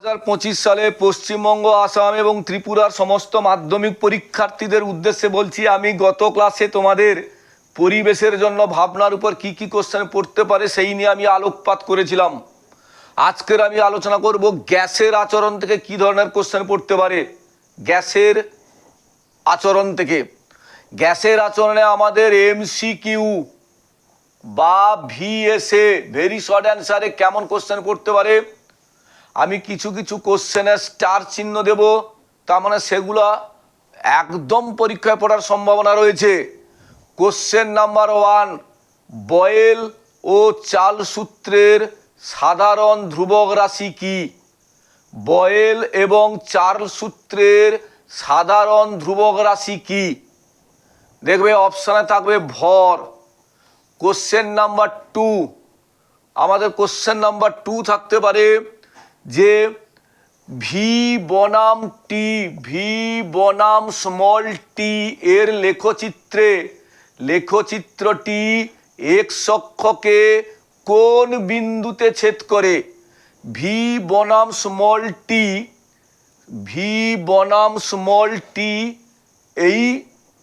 2025 সালে পশ্চিমবঙ্গ, আসাম এবং ত্রিপুরার সমস্ত মাধ্যমিক পরীক্ষার্থীদের উদ্দেশ্যে বলছি, আমি গত ক্লাসে তোমাদের পরিবেশের জন্য ভাবনার উপর কি কি কোশ্চেন পড়তে পারে সেই নিয়ে আমি আলোকপাত করেছিলাম। আজকের আমি আলোচনা করব গ্যাসের আচরণ থেকে কি ধরনের কোশ্চেন পড়তে পারে। গ্যাসের আচরণ থেকে, গ্যাসের আচরণে আমাদের এমসিকিউ বা ভিএসএ ভেরি শর্ট অ্যান্সারে কেমন কোশ্চেন পড়তে পারে আমি কিছু কিছু কোশ্চেনের স্টার চিহ্ন দেব, তার মানে সেগুলো একদম পরীক্ষায় পড়ার সম্ভাবনা রয়েছে। কোশ্চেন নাম্বার 1, বয়েল ও চাল সূত্রের সাধারণ ধ্রুবক রাশি কি? বয়েল এবং চার্ল সূত্রের সাধারণ ধ্রুবক রাশি কি? দেখবে অপশানে থাকবে ভর। কোশ্চেন নাম্বার 2, আমাদের কোশ্চেন নাম্বার 2 থাকতে পারে যে ভি বনাম টি, ভি বনাম স্মল টি এর লেখচিত্রটি এক্স অক্ষকে কোন বিন্দুতে ছেদ করে? ভি বনাম স্মল টি এই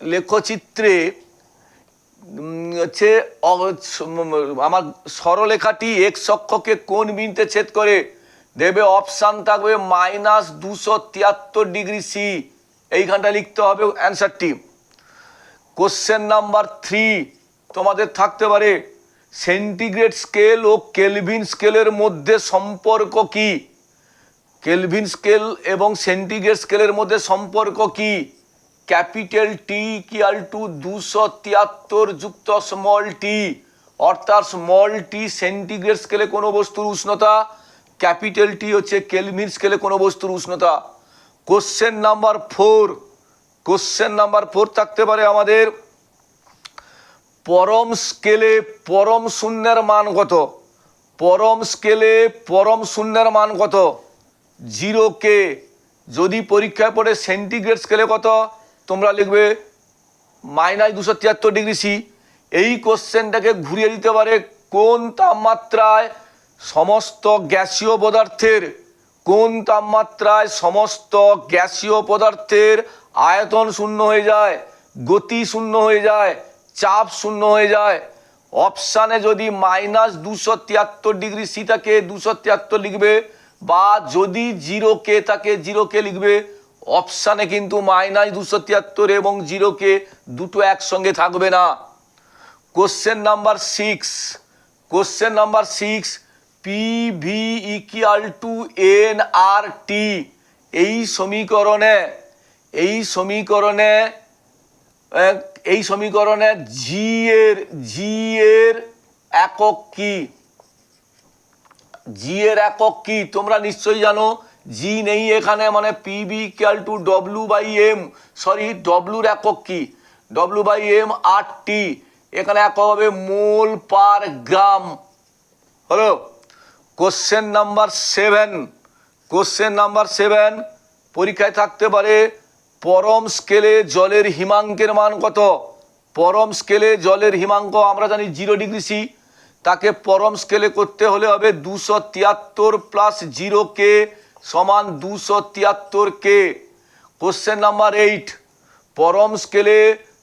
লেখচিত্রে হচ্ছে আমার সরলরেখাটি এক্স অক্ষকে কোন বিন্দুতে ছেদ করে? দেবে অপশান থাকবে -273 ডিগ্রি সি, এইখানটা লিখতে হবে অ্যান্সারটি। কোশ্চেন নাম্বার 3 তোমাদের থাকতে পারে সেন্টিগ্রেড স্কেল ও কেলভিন স্কেলের মধ্যে সম্পর্ক কি? কেলভিন স্কেল এবং সেন্টিগ্রেড স্কেলের মধ্যে সম্পর্ক কি? ক্যাপিটাল টি ইকুয়াল টু 273 যুক্ত স্মল টি, অর্থাৎ স্মল টি সেন্টিগ্রেড স্কেলে কোনো বস্তুর উষ্ণতা, ক্যাপিটাল টি হচ্ছে কেলভিন স্কেলে কোনো বস্তুর উষ্ণতা। কোশ্চেন নাম্বার 4 থাকতে পারে আমাদের পরম স্কেলে পরম শূন্যের মান কত? পরম স্কেলে পরম শূন্যের মান কত? 0K। যদি পরীক্ষায় পড়ে সেন্টিগ্রেড স্কেলে কত, তোমরা লিখবে -273 ডিগ্রি সি। এই কোশ্চেনটাকে ঘুরিয়ে দিতে পারে কোন তাপমাত্রায় সমস্ত গ্যাসীয় পদার্থের আয়তন শূন্য হয়ে যায়, গতি শূন্য হয়ে যায়, চাপ শূন্য হয়ে যায়। অপশানে যদি -273 ডিগ্রি সি থাকে 273 লিখবে, বা যদি 0K থাকে 0K লিখবে। অপশানে কিন্তু -273 এবং 0K দুটো একসঙ্গে থাকবে না। Question number 6, PV equal to nRT এই সমীকরণে জি এর একক কি? জি এর একক কি তোমরা নিশ্চয়ই জানো। জি নেই এখানে, মানে পিভি ইকুয়াল টু ডব্লিউ/এম, সরি ডব্লিউর একক কি? ডব্লিউ/এম আর টি, এখানে একক হবে মোল পার গ্রাম। হলো। কোশ্চেন নাম্বার 7 পরীক্ষায় থাকতে পারে পরম স্কেলে জলের হিমাঙ্কের মান কত? পরম স্কেলে জলের হিমাঙ্ক আমরা জানি 0 ডিগ্রি সি, তাকে পরম স্কেলে করতে হলে হবে 273 প্লাস 0K সমান 273K। কোশ্চেন নাম্বার 8, পরম স্কেলে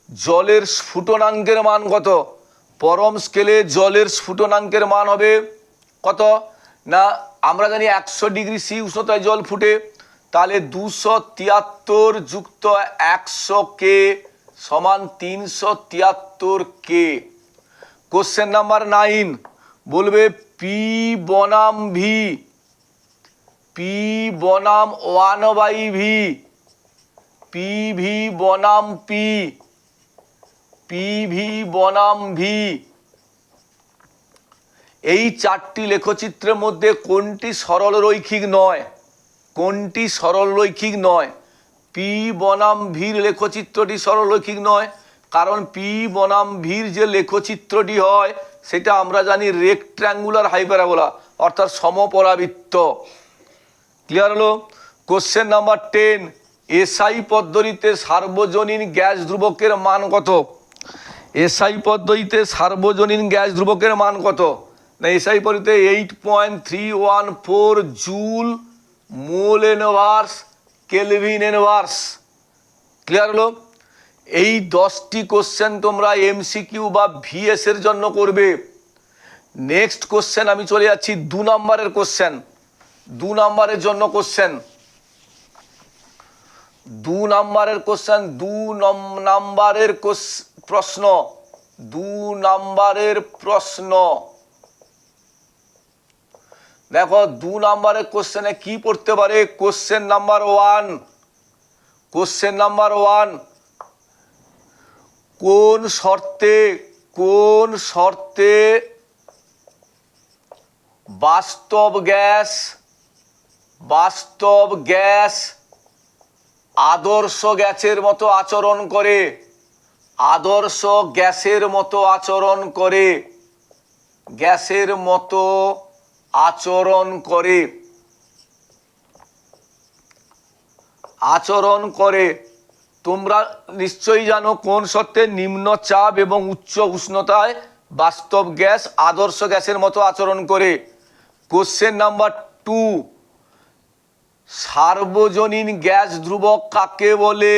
জলের স্ফুটনাঙ্কের মান কত? পরম স্কেলে জলের স্ফুটনাঙ্কের মান হবে কত? না আমরা জানি 100 ডিগ্রি সি উষ্ণতায় জল ফুটে, তাহলে 273 যুক্ত 100K সমান 373K। কোশ্চেন নাম্বার 9 বলবে পি বনাম 1/v, পিভি বনাম ভি, এই চারটি লেখচিত্রের মধ্যে কোনটি সরল রৈখিক নয়? পি বনাম ভির লেখচিত্রটি সরল রৈখিক নয়, কারণ পি বনাম ভির যে লেখচিত্রটি হয় সেটা আমরা জানি রেক্ট্যাঙ্গুলার হাইপারবোলা, অর্থাৎ সমপরাবৃত্ত। ক্লিয়ার হলো? কোশ্চেন নাম্বার 10, এসআই পদ্ধতিতে সার্বজনীন গ্যাস ধ্রুবকের মান কত? এসআই পদ্ধতিতে সার্বজনীন গ্যাস ধ্রুবকের মান কত? না এসআই পদ্ধতিতে 8.314 joule mole inverse, kelvin inverse. Clear হলো? এই 10টি কোশ্চেন তোমরা এমসিকিউ বা ভিএস এর জন্য করবে। নেক্সট কোশ্চেন আমি চলে যাচ্ছি 2 নম্বরের কোশ্চেন। 2 নম্বরের জন্য কোশ্চেন, 2 নম্বরের কোশ্চেন, 2 নম্বরের প্রশ্ন, 2 নম্বরের প্রশ্ন। দেখো 2 নম্বরের কোশ্চেনে কি পড়তে পারে? কোশ্চেন নাম্বার 1, কোশ্চেন নাম্বার 1, কোন শর্তে বাস্তব গ্যাস আদর্শ গ্যাসের মতো আচরণ করে? আদর্শ গ্যাসের মতো আচরণ করে, গ্যাসের মতো আচরণ করে, আচরণ করে। তোমরা নিশ্চয়ই জানো কোন শর্তে নিম্ন চাপ এবং উচ্চ উষ্ণতায় বাস্তব গ্যাস আদর্শ গ্যাসের মতো আচরণ করে। কোশ্চেন নাম্বার 2, সার্বজনীন গ্যাস ধ্রুবক কাকে বলে?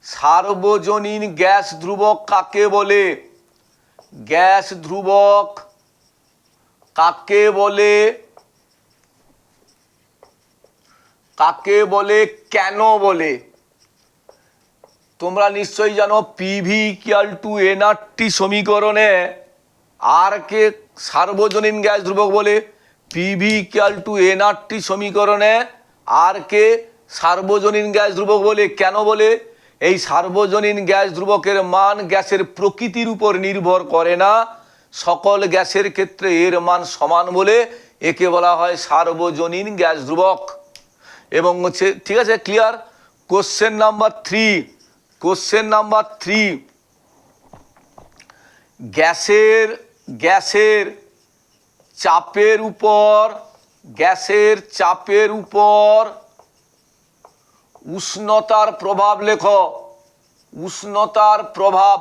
সার্বজনীন গ্যাস ধ্রুবক কাকে বলে? গ্যাস ধ্রুবক কাকে বলে? কাকে বলে, কেন বলে? তোমরা নিশ্চয়ই জানো পিভি ইকুয়াল টু এনআরটি সমীকরণে আর কে সার্বজনীন গ্যাস ধ্রুবক বলে? পিভি ইকুয়াল টু এনআরটি সমীকরণে আর কে সার্বজনীন গ্যাস ধ্রুবক বলে। কেন বলে? এই সার্বজনীন গ্যাস ধ্রুবকের মান গ্যাসের প্রকৃতির উপর নির্ভর করে না, সকল গ্যাসের ক্ষেত্রে এর মান সমান বলে একে বলা হয় সার্বজনীন গ্যাস ধ্রুবক। এবং হচ্ছে, ঠিক আছে, clear? Question number 3, question number 3, গ্যাসের চাপের উপর উষ্ণতার প্রভাব লেখো। উষ্ণতার প্রভাব,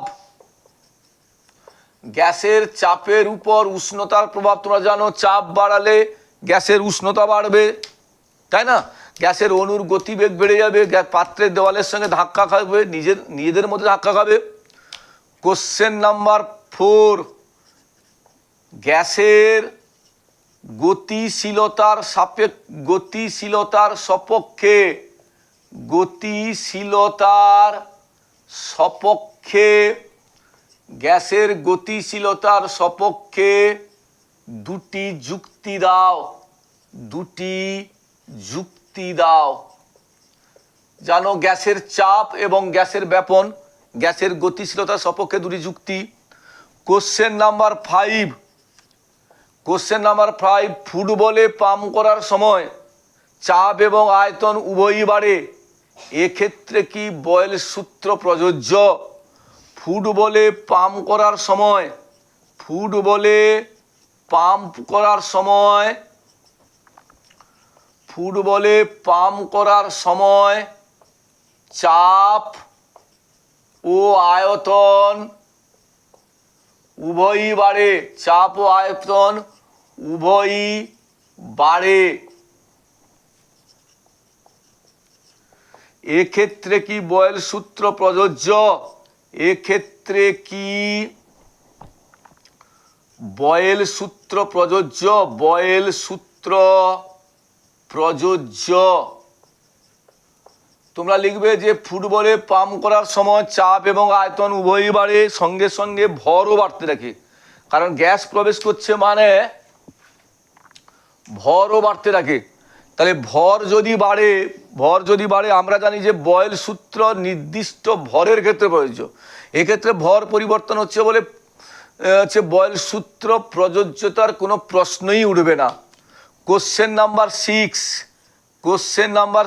গ্যাসের চাপের উপর উষ্ণতার প্রভাব। তোমরা জানো চাপ বাড়ালে গ্যাসের উষ্ণতা বাড়বে, তাই না? গ্যাসের অণুর গতিবেগ বেড়ে যাবে, পাত্রের দেওয়ালের সঙ্গে ধাক্কা খাবে, নিজেদের মধ্যে ধাক্কা খাবে। কোশ্চেন নাম্বার 4, গ্যাসের গতিশীলতার গ্যাসের গতিশীলতার সপক্ষে দুটি যুক্তি দাও। জানো গ্যাসের চাপ এবং গ্যাসের ব্যাপন, গ্যাসের গতিশীলতার সপক্ষে দুটি যুক্তি। কোশ্চেন নাম্বার 5, কোশ্চেন নাম্বার 5, ফুটবলে পাম্প করার সময় চাপ এবং আয়তন উভয়ই বাড়ে, এক্ষেত্রে কি বয়েল সূত্র প্রযোজ্য? ফুটবলে পাম্প করার সময় চাপ ও আয়তন উভয়ই বাড়ে, চাপ ও আয়তন উভয়ই বাড়ে, এক্ষেত্রে কি বয়েল সূত্র প্রযোজ্য? এক্ষেত্রে কি বয়েল সূত্র প্রযোজ্য? বয়েল সূত্র প্রযোজ্য। তোমরা লিখবে যে ফুটবলে পাম্প করার সময় চাপ এবং আয়তন উভয়ই বাড়ে, সঙ্গে সঙ্গে ভরও বাড়তে থাকে, কারণ গ্যাস প্রবেশ করছে মানে ভরও বাড়তে থাকে। তাহলে ভর যদি বাড়ে, আমরা জানি যে বয়েল সূত্র নির্দিষ্ট ভরের ক্ষেত্রে প্রযোজ্য, এক্ষেত্রে ভর পরিবর্তন হচ্ছে বলে বয়েল সূত্র প্রযোজ্যতার কোনো প্রশ্নই উঠবে না। কোশ্চেন নাম্বার 6, কোশ্চেন নাম্বার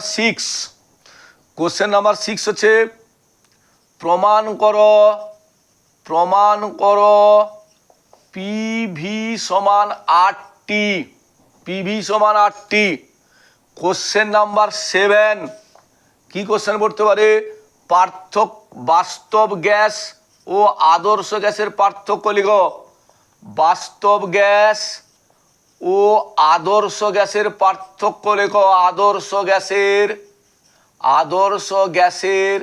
6 হচ্ছে প্রমাণ করো পিভি সমান 8টি, পিভি সমান 8টি। কোশ্চেন নাম্বার 7, কি কোশ্চেন পড়তে পারে? বাস্তব গ্যাস ও আদর্শ গ্যাসের পার্থক্য লিখো। বাস্তব গ্যাস ও ও আদর্শ গ্যাসের পার্থক্য লেখো। আদর্শ গ্যাসের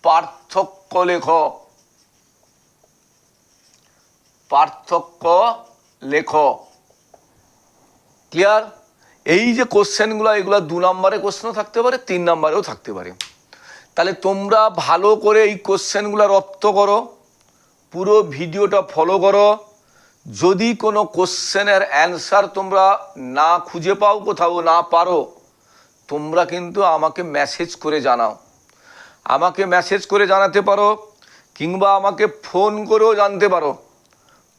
পার্থক্য লেখো। ক্লিয়ার? এই যে কোশ্চেনগুলো, এগুলো 2 নম্বরে কোশ্চেনও থাকতে পারে, 3 নম্বরেও থাকতে পারে। তাহলে তোমরা ভালো করে এই কোশ্চেনগুলো রপ্ত করো, পুরো ভিডিওটা ফলো করো। যদি কোনো কোশ্চেনের অ্যান্সার তোমরা না খুঁজে পাও, কোথাও না পারো, তোমরা কিন্তু আমাকে মেসেজ করে জানাও। আমাকে মেসেজ করে জানাতে পারো, কিংবা আমাকে ফোন করেও জানতে পারো।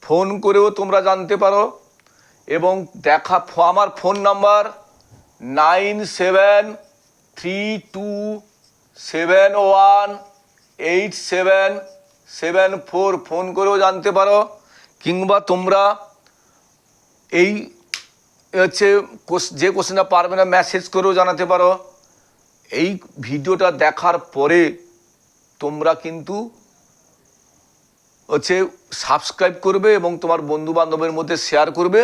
ফোন করেও তোমরা জানতে পারো। এবং আমার ফোন নাম্বার 9732718774। ফোন করেও জানতে পারো, কিংবা তোমরা এই হচ্ছে যে কোশ্চেনটা পারবে না মেসেজ করেও জানাতে পারো। এই ভিডিওটা দেখার পরে তোমরা কিন্তু হচ্ছে সাবস্ক্রাইব করবে এবং তোমার বন্ধু বান্ধবের মধ্যে শেয়ার করবে।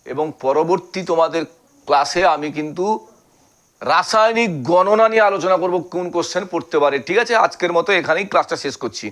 এবং পরবর্তী তোমাদের ক্লাসে আমি কিন্তু রাসায়নিক গণনা নিয়ে আলোচনা করব, কোন কোশ্চেন পড়তে পারে। ঠিক আছে, আজকের মতো এখানেই ক্লাসটা শেষ করছি।